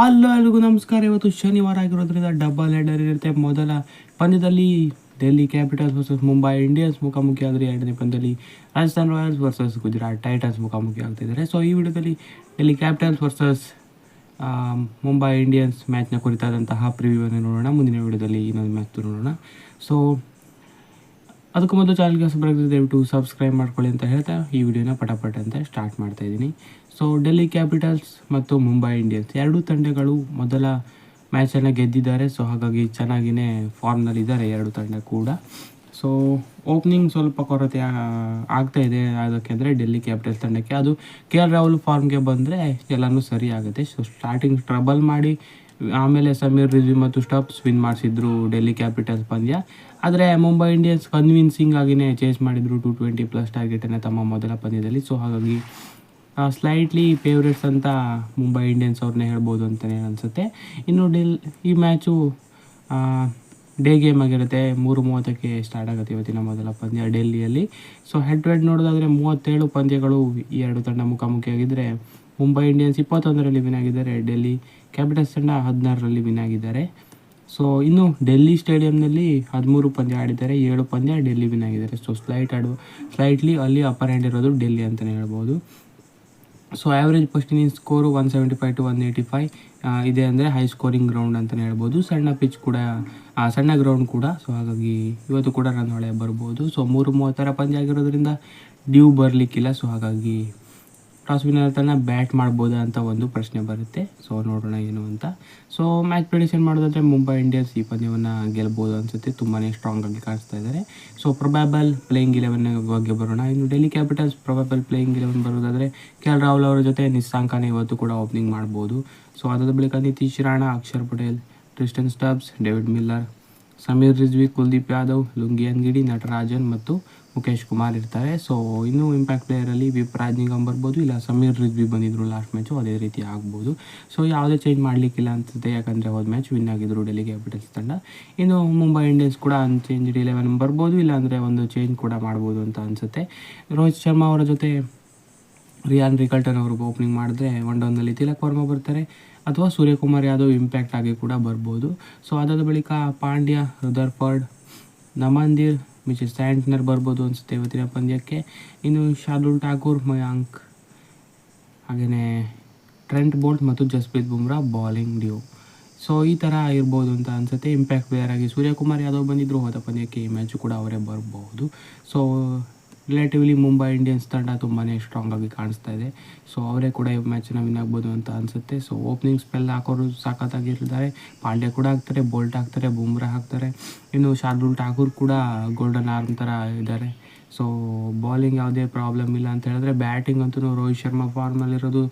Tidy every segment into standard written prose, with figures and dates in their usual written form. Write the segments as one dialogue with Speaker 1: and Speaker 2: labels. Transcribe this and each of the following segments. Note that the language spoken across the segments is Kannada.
Speaker 1: ಎಲ್ಲರಿಗೂ ನಮಸ್ಕಾರ. ಇವತ್ತು ಶನಿವಾರ ಆಗಿರೋದ್ರಿಂದ ಡಬಲ್ ಹೆಡರ್ ಇರುತ್ತೆ. ಮೊದಲ ಪಂದ್ಯದಲ್ಲಿ Delhi Capitals versus Mumbai Indians ಮುಖಾಮುಖಿ ಆದರೆ ಎರಡನೇ ಪಂದ್ಯದಲ್ಲಿ Rajasthan Royals versus Gujarat Titans ಮುಖಾಮುಖಿ ಆಗ್ತಿದ್ದಾರೆ. ಸೊ ಈ ವಿಡಿಯೋದಲ್ಲಿ Delhi Capitals versus Mumbai Indians ಮ್ಯಾಚ್ನ ಕುರಿತಾದಂತಹ ಪ್ರಿವ್ಯೂವನ್ನು ನೋಡೋಣ. ಮುಂದಿನ ವಿಡಿಯೋದಲ್ಲಿ ಇನ್ನೊಂದು ಮ್ಯಾಚ್ ನೋಡೋಣ. ಸೊ ಅದಕ್ಕೂ ಮೊದಲು ಚಾನಲ್ಗೆ ಹೊಸಬರಾಗಿದ್ದರೆ ದಯವಿಟ್ಟು ಸಬ್ಸ್ಕ್ರೈಬ್ ಮಾಡ್ಕೊಳ್ಳಿ ಅಂತ ಹೇಳ್ತಾ ಈ ವಿಡಿಯೋನ ಪಟಾಪಟ ಅಂತ ಸ್ಟಾರ್ಟ್ ಮಾಡ್ತಾಯಿದ್ದೀನಿ. ಸೊ ಡೆಲ್ಲಿ ಕ್ಯಾಪಿಟಲ್ಸ್ ಮತ್ತು ಮುಂಬೈ ಇಂಡಿಯನ್ಸ್ ಎರಡೂ ತಂಡಗಳು ಮೊದಲ ಮ್ಯಾಚನ್ನು ಗೆದ್ದಿದ್ದಾರೆ. ಸೊ ಹಾಗಾಗಿ ಚೆನ್ನಾಗಿಯೇ ಫಾರ್ಮ್ನಲ್ಲಿದ್ದಾರೆ ಎರಡು ತಂಡ ಕೂಡ. ಸೊ ಓಪನಿಂಗ್ ಸ್ವಲ್ಪ ಕೊರತೆ ಆಗ್ತಾಯಿದೆ. ಅದಕ್ಕೆಂದರೆ ಡೆಲ್ಲಿ ಕ್ಯಾಪಿಟಲ್ಸ್ ತಂಡಕ್ಕೆ ಅದು KL ರಾಹುಲ್ ಫಾರ್ಮ್ಗೆ ಬಂದರೆ ಎಲ್ಲನೂ ಸರಿ ಆಗುತ್ತೆ. ಸೊ ಸ್ಟಾರ್ಟಿಂಗ್ ಟ್ರಬಲ್ ಮಾಡಿ ಆಮೇಲೆ ಸಮೀರ್ ರಿಜ್ವಿ ಮತ್ತು ಸ್ಟಬ್ಸ್ ವಿನ್ ಮಾಡಿಸಿದ್ರು ಡೆಲ್ಲಿ ಕ್ಯಾಪಿಟಲ್ಸ್ ಪಂದ್ಯ. ಆದರೆ ಮುಂಬೈ ಇಂಡಿಯನ್ಸ್ ಕನ್ವಿನ್ಸಿಂಗ್ ಆಗಿಯೇ ಚೇಸ್ ಮಾಡಿದರು 220+ ಟಾರ್ಗೆಟನ್ನು ತಮ್ಮ ಮೊದಲ ಪಂದ್ಯದಲ್ಲಿ. ಸೊ ಹಾಗಾಗಿ ಸ್ಲೈಟ್ಲಿ ಫೇವ್ರೇಟ್ಸ್ ಅಂತ ಮುಂಬೈ ಇಂಡಿಯನ್ಸ್ ಅವ್ರನ್ನೇ ಹೇಳ್ಬೋದು ಅಂತಲೇ ಅನಿಸುತ್ತೆ. ಇನ್ನು ಈ ಮ್ಯಾಚು ಡೇ ಗೇಮ್ ಆಗಿರುತ್ತೆ. 3:30ಕ್ಕೆ ಸ್ಟಾರ್ಟ್ ಆಗುತ್ತೆ ಇವತ್ತಿನ ಮೊದಲ ಪಂದ್ಯ ಡೆಲ್ಲಿಯಲ್ಲಿ. ಸೊ ಹೆಡ್ ಟು ಹೆಡ್ ನೋಡೋದಾದರೆ 37 ಪಂದ್ಯಗಳು ಈ ಎರಡು ತಂಡ ಮುಖಾಮುಖಿಯಾಗಿದ್ದರೆ ಮುಂಬೈ ಇಂಡಿಯನ್ಸ್ 21ರಲ್ಲಿ ವಿನ್ ಆಗಿದ್ದಾರೆ, ಡೆಲ್ಲಿ ಕ್ಯಾಪಿಟಲ್ಸ್ ತಂಡ 16ರಲ್ಲಿ ವಿನ್ ಆಗಿದ್ದಾರೆ. ಸೊ ಇನ್ನು ಡೆಲ್ಲಿ ಸ್ಟೇಡಿಯಂನಲ್ಲಿ 13 ಪಂದ್ಯ ಆಡಿದ್ದಾರೆ, 7 ಪಂದ್ಯ ಡೆಲ್ಲಿ ವಿನ್ ಆಗಿದ್ದಾರೆ. ಸೊ ಸ್ಲೈಟ್ಲಿ ಅಲ್ಲಿ ಅಪ್ಪರ್ ಹ್ಯಾಂಡ್ ಇರೋದು ಡೆಲ್ಲಿ ಅಂತಲೇ ಹೇಳ್ಬೋದು. So average first innings score 175 to 185 ಇದೆ. ಅಂದರೆ ಹೈ ಸ್ಕೋರಿಂಗ್ ಗ್ರೌಂಡ್ ಅಂತಲೇ ಹೇಳ್ಬೋದು. ಸಣ್ಣ ಪಿಚ್ ಕೂಡ, ಸಣ್ಣ ಗ್ರೌಂಡ್ ಕೂಡ. ಸೊ ಹಾಗಾಗಿ ಇವತ್ತು ಕೂಡ ರನ್ ಹೊಳೆ ಬರ್ಬೋದು. ಸೊ 3:30 ಪಂದ್ಯ ಆಗಿರೋದ್ರಿಂದ ಡ್ಯೂ ಬರಲಿಕ್ಕಿಲ್ಲ. ಸೊ ಹಾಗಾಗಿ ಟಾಸ್ ವಿನ್ನರ್ ತನಕ ಬ್ಯಾಟ್ ಮಾಡ್ಬೋದಾ ಅಂತ ಒಂದು ಪ್ರಶ್ನೆ ಬರುತ್ತೆ. ಸೊ ನೋಡೋಣ ಏನು ಅಂತ. ಸೊ ಮ್ಯಾಚ್ ಪ್ರೆಡಿಕ್ಷನ್ ಮಾಡೋದಾದರೆ ಮುಂಬೈ ಇಂಡಿಯನ್ಸ್ ಈ ಪಂದ್ಯವನ್ನು ಗೆಲ್ಬೋದು ಅನಿಸುತ್ತೆ. ತುಂಬಾ ಸ್ಟ್ರಾಂಗ್ ಆಗಿ ಕಾಣಿಸ್ತಾ ಇದ್ದಾರೆ. ಸೊ ಪ್ರೊಬ್ಯಾಬಲ್ ಪ್ಲೇಯಿಂಗ್ 11 ಬಗ್ಗೆ ಬರೋಣ. ಇನ್ನು ಡೆಲ್ಲಿ ಕ್ಯಾಪಿಟಲ್ಸ್ ಪ್ರೊಬ್ಯಾಬಲ್ ಪ್ಲೇಯಿಂಗ್ 11 ಬರೋದಾದರೆ KL ರಾಹುಲ್ ಅವರ ಜೊತೆ ನಿಸ್ಸಾಂಕನೇ ಇವತ್ತು ಕೂಡ ಓಪನಿಂಗ್ ಮಾಡ್ಬೋದು. ಸೊ ಅದಾದ ಬಳಿಕ Nitish Rana, Akshar Patel, Tristan Stubbs, David Miller, Sameer Rizvi, Kuldeep Yadav, Lungi ಗಿಡಿ, ನಟರಾಜನ್ ಮತ್ತು ಮುಖೇಶ್ ಕುಮಾರ್ ಇರ್ತಾರೆ. ಸೊ ಇನ್ನೂ ಇಂಪ್ಯಾಕ್ಟ್ ಪ್ಲೇಯರಲ್ಲಿ ವಿಪ್ರಾಜ್ ನಿಗಮ್ ಬರ್ಬೋದು, ಇಲ್ಲ ಸಮೀರ್ ರಿಜ್ವಿ ಬಂದಿದ್ರು ಲಾಸ್ಟ್ ಮ್ಯಾಚು, ಅದೇ ರೀತಿ ಆಗ್ಬೋದು. ಸೊ ಯಾವುದೇ ಚೇಂಜ್ ಮಾಡಲಿಕ್ಕಿಲ್ಲ ಅನಿಸುತ್ತೆ, ಯಾಕಂದರೆ ಹೋದ ಮ್ಯಾಚ್ ವಿನ್ ಆಗಿದ್ರು ಡೆಲ್ಲಿ ಕ್ಯಾಪಿಟಲ್ಸ್ ತಂಡ. ಇನ್ನು ಮುಂಬೈ ಇಂಡಿಯನ್ಸ್ ಕೂಡ ಅನ್ಚೇಂಜ್ಡ್ 11 ಬರ್ಬೋದು, ಇಲ್ಲಾಂದರೆ ಒಂದು ಚೇಂಜ್ ಕೂಡ ಮಾಡ್ಬೋದು ಅಂತ ಅನಿಸುತ್ತೆ. ರೋಹಿತ್ ಶರ್ಮಾ ಅವರ ಜೊತೆ ರಿಯಾನ್ ರಿಕಲ್ಟನ್ ಅವ್ರಿಗೆ ಓಪನಿಂಗ್ ಮಾಡಿದ್ರೆ ಒನ್ ಡೌನ್ನಲ್ಲಿ ತಿಲಕ್ ವರ್ಮಾ ಬರ್ತಾರೆ, ಅಥವಾ ಸೂರ್ಯಕುಮಾರ್ ಯಾದವ್ ಇಂಪ್ಯಾಕ್ಟ್ ಆಗಿ ಕೂಡ ಬರ್ಬೋದು. ಸೊ ಅದಾದ ಬಳಿಕ ಪಾಂಡ್ಯ, ರುದರ್ಫರ್ಡ್, ನಮಂದಿರ್, ಮಿಚೆಲ್ ಸ್ಯಾಂಟ್ನರ್ ಬರ್ಬೋದು ಅನಿಸುತ್ತೆ ಇವತ್ತಿನ ಪಂದ್ಯಕ್ಕೆ. ಇನ್ನು ಶಾರ್ದುಲ್ ಠಾಕೂರ್, ಮಯಾಂಕ್, ಹಾಗೆಯೇ ಟ್ರೆಂಟ್ ಬೋಲ್ಟ್ ಮತ್ತು Jasprit Bumrah bowling due. So ಈ ಥರ ಇರ್ಬೋದು ಅಂತ ಅನಿಸುತ್ತೆ. ಇಂಪ್ಯಾಕ್ಟ್ ಪ್ಲೇಯರ್ ಆಗಿ ಸೂರ್ಯಕುಮಾರ್ ಯಾದವ್ ಬಂದಿದ್ದರು ಹೋದ ಪಂದ್ಯಕ್ಕೆ, ಈ ಮ್ಯಾಚು ಕೂಡ ಅವರೇ ಬರ್ಬೋದು. ಸೊ ರಿಲೇಟಿವ್ಲಿ ಮುಂಬೈ ಇಂಡಿಯನ್ಸ್ ತಂಡ ತುಂಬಾ ಸ್ಟ್ರಾಂಗ್ ಆಗಿ ಕಾಣಿಸ್ತಾ ಇದೆ. ಸೊ ಅವರೇ ಕೂಡ ಈ ಮ್ಯಾಚನ್ನ ವಿನ್ ಆಗ್ಬೋದು ಅಂತ ಅನಿಸುತ್ತೆ. ಸೊ ಓಪನಿಂಗ್ ಸ್ಪೆಲ್ ಹಾಕೋರು ಸಖತ್ತಾಗಿರ್ತಾರೆ. ಪಾಂಡ್ಯ ಕೂಡ ಹಾಕ್ತಾರೆ, ಬೋಲ್ಟ್ ಹಾಕ್ತಾರೆ, ಬುಮ್ರಾ ಹಾಕ್ತಾರೆ. ಇನ್ನು ಶಾರ್ದುಲ್ ಠಾಕೂರ್ ಕೂಡ ಗೋಲ್ಡನ್ ಆರ್ಮ್ ಥರ ಇದ್ದಾರೆ. ಸೊ ಬಾಲಿಂಗ್ ಯಾವುದೇ ಪ್ರಾಬ್ಲಮ್ ಇಲ್ಲ ಅಂತ ಹೇಳಿದ್ರೆ, ಬ್ಯಾಟಿಂಗ್ ಅಂತೂ ರೋಹಿತ್ ಶರ್ಮಾ ಫಾರ್ಮ್ನಲ್ಲಿರೋದು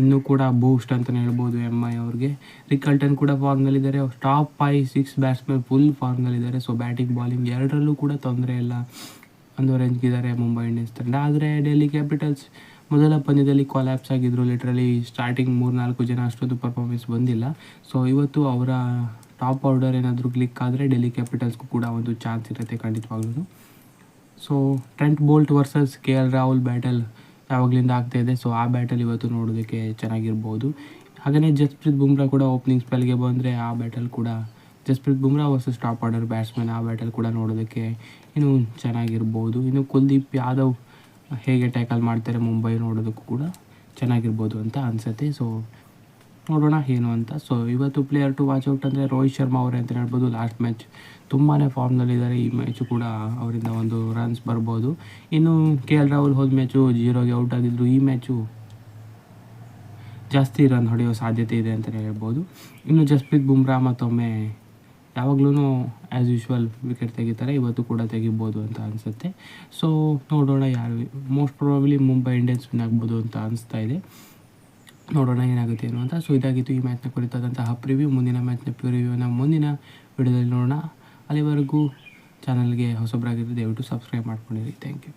Speaker 1: ಇನ್ನೂ ಕೂಡ ಬೂಸ್ಟ್ ಅಂತಲೇ ಹೇಳ್ಬೋದು MI ಅವ್ರಿಗೆ. ರಿಕಲ್ಟನ್ ಕೂಡ ಫಾರ್ಮ್ನಲ್ಲಿದ್ದಾರೆ. ಟಾಪ್ 5-6 ಬ್ಯಾಟ್ಸ್ಮನ್ ಫುಲ್ ಫಾರ್ಮ್ನಲ್ಲಿದ್ದಾರೆ. ಸೊ ಬ್ಯಾಟಿಂಗ್ ಬಾಲಿಂಗ್ ಎರಡರಲ್ಲೂ ಕೂಡ ತೊಂದರೆ ಇಲ್ಲ, ಒಂದು ರೇಂಜ್ಗಿದ್ದಾರೆ ಮುಂಬೈ ಇಂಡಿಯನ್ಸ್ ತಂಡ. ಆದರೆ ಡೆಲ್ಲಿ ಕ್ಯಾಪಿಟಲ್ಸ್ ಮೊದಲ ಪಂದ್ಯದಲ್ಲಿ ಕೊಲ್ಯಾಪ್ಸ್ ಆಗಿದ್ದರು. ಲಿಟ್ರಲಿ ಸ್ಟಾರ್ಟಿಂಗ್ 3-4 ಜನ ಅಷ್ಟೊಂದು ಪರ್ಫಾರ್ಮೆನ್ಸ್ ಬಂದಿಲ್ಲ. ಸೊ ಇವತ್ತು ಅವರ ಟಾಪ್ ಆರ್ಡರ್ ಏನಾದರೂ ಕ್ಲಿಕ್ ಆದರೆ ಡೆಲ್ಲಿ ಕ್ಯಾಪಿಟಲ್ಸ್ಗೂ ಕೂಡ ಒಂದು ಚಾನ್ಸ್ ಇರುತ್ತೆ ಖಂಡಿತವಾಗ್ಲೂ. So Trent Boult versus KL Rahul battle ಯಾವಾಗಲಿಂದ ಆಗ್ತಾಯಿದೆ. ಸೊ ಆ ಬ್ಯಾಟಲ್ ಇವತ್ತು ನೋಡೋದಕ್ಕೆ ಚೆನ್ನಾಗಿರ್ಬೋದು. ಹಾಗೆಯೇ ಜಸ್ಪ್ರೀತ್ ಬುಮ್ರಾ ಕೂಡ ಓಪನಿಂಗ್ ಸ್ಪೆಲ್ಗೆ ಬಂದರೆ ಆ ಬ್ಯಾಟಲ್ ಕೂಡ, Jasprit Bumrah versus top order batsman, ಆ ಬ್ಯಾಟಲ್ ಕೂಡ ನೋಡೋದಕ್ಕೆ ಇನ್ನೂ ಚೆನ್ನಾಗಿರ್ಬೋದು. ಇನ್ನು ಕುಲ್ದೀಪ್ ಯಾದವ್ ಹೇಗೆ ಟ್ಯಾಕಲ್ ಮಾಡ್ತಾರೆ ಮುಂಬೈ ನೋಡೋದಕ್ಕೂ ಕೂಡ ಚೆನ್ನಾಗಿರ್ಬೋದು ಅಂತ ಅನಿಸುತ್ತೆ. ಸೊ ನೋಡೋಣ ಏನು ಅಂತ. ಸೊ ಇವತ್ತು ಪ್ಲೇಯರ್ ಟು ವಾಚ್ ಔಟ್ ಅಂದರೆ ರೋಹಿತ್ ಶರ್ಮಾ ಅವರೇ ಅಂತ ಹೇಳ್ಬೋದು. ಲಾಸ್ಟ್ ಮ್ಯಾಚ್ ತುಂಬಾ ಫಾರ್ಮ್ನಲ್ಲಿದ್ದಾರೆ. ಈ ಮ್ಯಾಚು ಕೂಡ ಅವರಿಂದ ಒಂದು ರನ್ಸ್ ಬರ್ಬೋದು. ಇನ್ನು KL ರಾಹುಲ್ ಹೋದ ಮ್ಯಾಚು 0ಗೆ ಔಟ್ ಆಗಿದ್ದರು. ಈ ಮ್ಯಾಚು ಜಾಸ್ತಿ ರನ್ ಹೊಡೆಯೋ ಸಾಧ್ಯತೆ ಇದೆ ಅಂತಲೇ ಹೇಳ್ಬೋದು. ಇನ್ನು ಜಸ್ಪ್ರೀತ್ ಬುಮ್ರಾ ಮತ್ತೊಮ್ಮೆ ಯಾವಾಗಲೂ ಆ್ಯಸ್ ಯೂಶ್ವಲ್ ವಿಕೆಟ್ ತೆಗಿತಾರೆ, ಇವತ್ತು ಕೂಡ ತೆಗಿಬೋದು ಅಂತ ಅನಿಸುತ್ತೆ. ಸೊ ನೋಡೋಣ ಯಾರು, most probably Mumbai Indians win ಆಗ್ಬೋದು ಅಂತ ಅನಿಸ್ತಾ ಇದೆ. ನೋಡೋಣ ಏನಾಗುತ್ತೆ ಏನು ಅಂತ. ಸೊ ಇದಾಗಿತ್ತು ಈ ಮ್ಯಾಚ್ನ ಕುರಿತಾದಂತಹ ಪ್ರಿವ್ಯೂ. ಮುಂದಿನ ಮ್ಯಾಚ್ನ ಪ್ರಿವ್ಯೂನ ಮುಂದಿನ ವಿಡಿಯೋದಲ್ಲಿ ನೋಡೋಣ. ಅಲ್ಲಿವರೆಗೂ ಚಾನಲ್ಗೆ ಹೊಸಬರಾಗಿದ್ದರೆ ದಯವಿಟ್ಟು ಸಬ್ಸ್ಕ್ರೈಬ್ ಮಾಡ್ಕೊಂಡಿರಿ. Thank you.